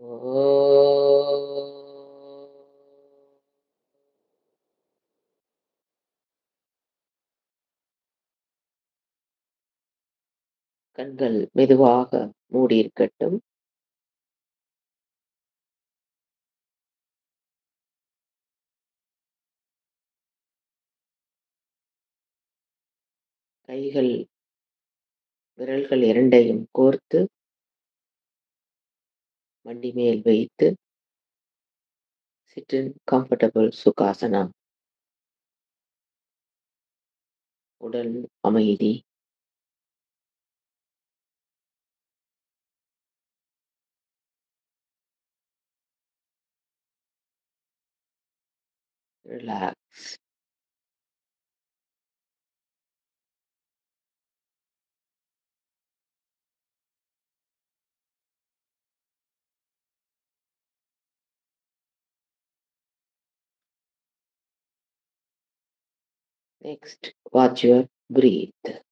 ஓ! கண்கள் மெதுவாக மூடியிருக்கட்டும். கைகள் விரல்கள் 2யும் கோர்த்து மண்டி மேல் வைத்து சிட் இன் கம்ஃபர்டபிள் சுகாசனா. உடல் அமைதி. Relax. Next, watch your breath.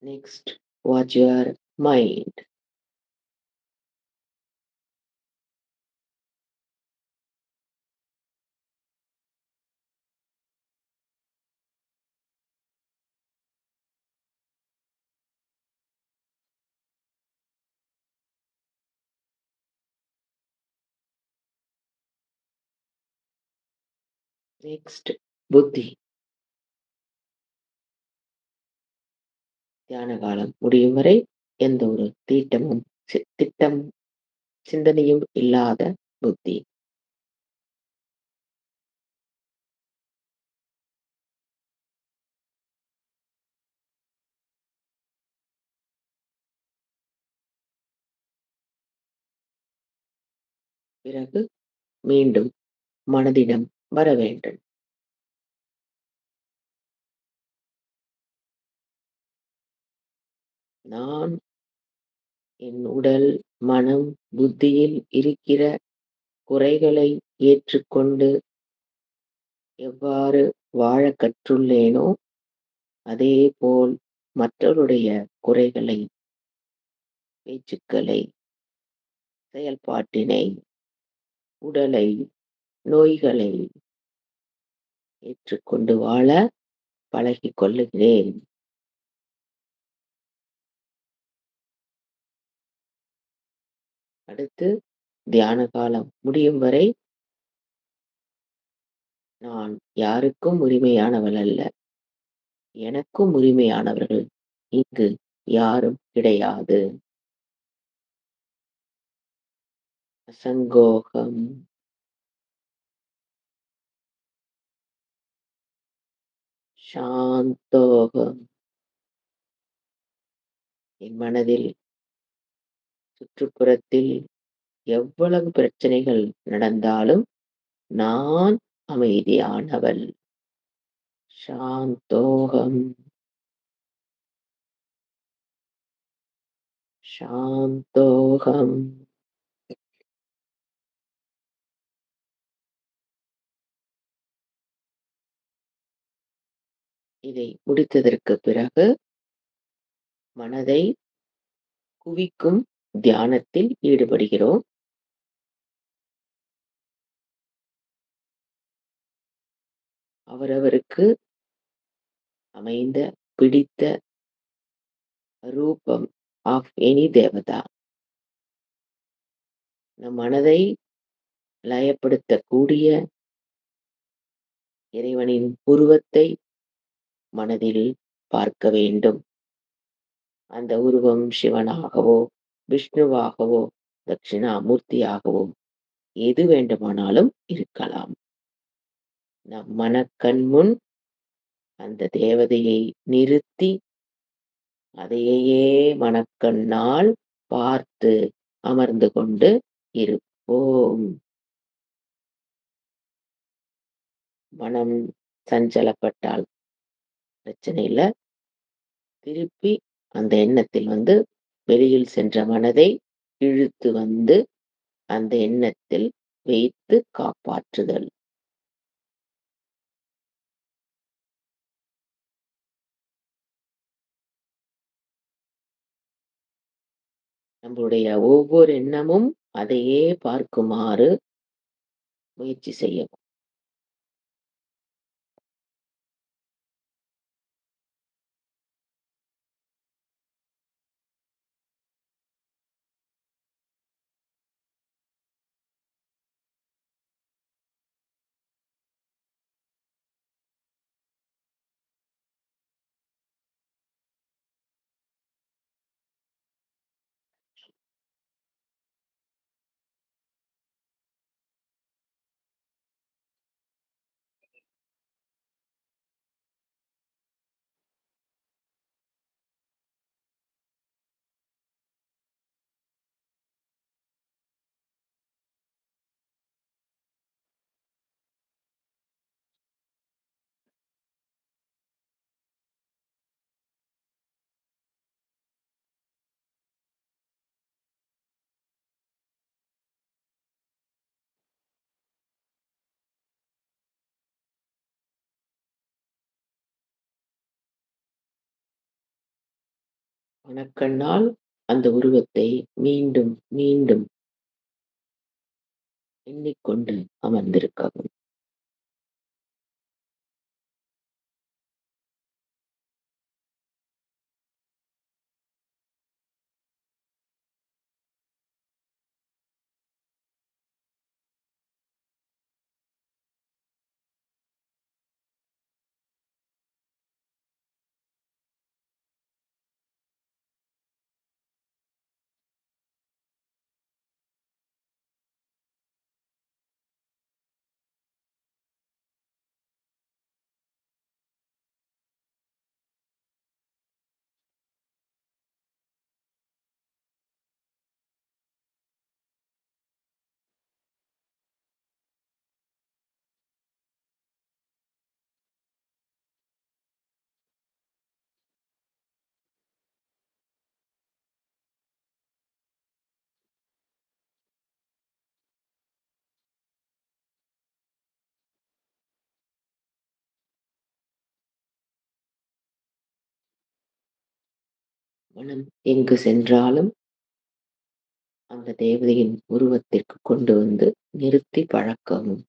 Next, watch your mind. Next, புத்தி. தியான காலம் முடியும் வரை எந்த ஒரு தீட்டமும், திட்டம், சிந்தனையும் இல்லாத புத்தி. பிறகு மீண்டும் மனதிடம் வர வேண்டும். நான் என் உடல், மனம், புத்தியில் இருக்கிற குறைகளை ஏற்றுக்கொண்டு எவ்வாறு வாழக் கற்றுள்ளேனோ, அதேபோல் மற்றவருடைய குறைகளை, பேச்சுக்களை, செயல்பாட்டினை, உடலை, நோய்களை ஏற்றுக்கொண்டு வாழ பழகிக் கொள்ளுகிறேன். அடுத்து தியான காலம் முடியும் வரை நான் யாருக்கும் உரிமையானவள் அல்ல. எனக்கும் உரிமையானவர்கள் இங்கு யாரும் கிடையாது. அசங்கோகம். சாந்தோகம். என் மனதில் சுற்றுப்புறத்தில் எவ்வளவு பிரச்சனைகள் நடந்தாலும் நான் அமைதியானவள். சாந்தோகம். சாந்தோகம். இதை முடித்ததற்கு பிறகு மனதை குவிக்கும் தியானத்தில் ஈடுபடுகிறோம். அவரவருக்கு அமைந்த, பிடித்த ரூபம் ஆஃப் எனி தேவதா. நம் மனதை லயப்படுத்தக்கூடிய இறைவனின் உருவத்தை மனதில் பார்க்க வேண்டும். அந்த உருவம் சிவனாகவோ, விஷ்ணுவாகவோ, தட்சிணாமூர்த்தியாகவோ எது வேண்டுமானாலும் இருக்கலாம். நம் மனக்கண் முன் அந்த தேவதையை நிறுத்தி அதையே மனக்கண்ணால் பார்த்து அமர்ந்து கொண்டு இருப்போம். மனம் சஞ்சலப்பட்டால் பிரச்சனை இல்ல. திருப்பி அந்த எண்ணத்தில் வந்து வெளியில் சென்ற மனதை இழுத்து வந்து அந்த எண்ணத்தில் வைத்து காப்பாற்றுதல். நம்முடைய ஒவ்வொரு எண்ணமும் அதையே பார்க்குமாறு முயற்சி செய்யவும். மனக்கண்ணால் அந்த உருவத்தை மீண்டும், மீண்டும் எண்ணிக்கொண்டு அமர்ந்திருக்கவும். மனம் எங்கு சென்றாலும் அந்த தேவதையின் உருவத்திற்கு கொண்டு வந்து நிறுத்தி பழக்கவும்.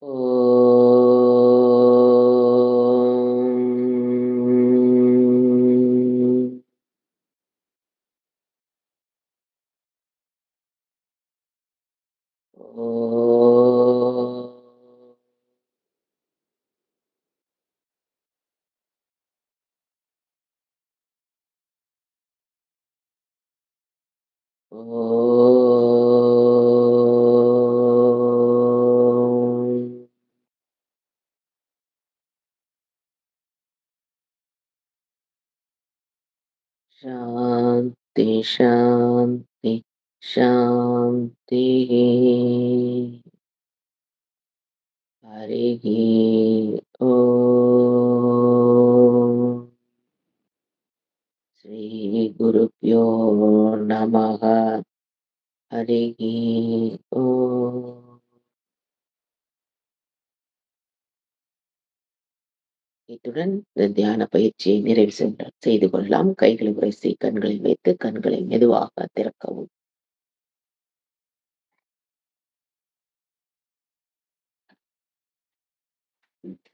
ஓம். ஓம். ஓம். சாந்தி, சாந்தி, சாந்திः. हरिः ओम्. श्रीगुरुभ्यो நமः. हरिः ओम्. இத்துடன் இந்த தியான பயிற்சியை நிறைவு செய்து கொள்ளலாம். கைகளை உரசி கண்களை வைத்து கண்களை மெதுவாக திறக்கவும். ம்.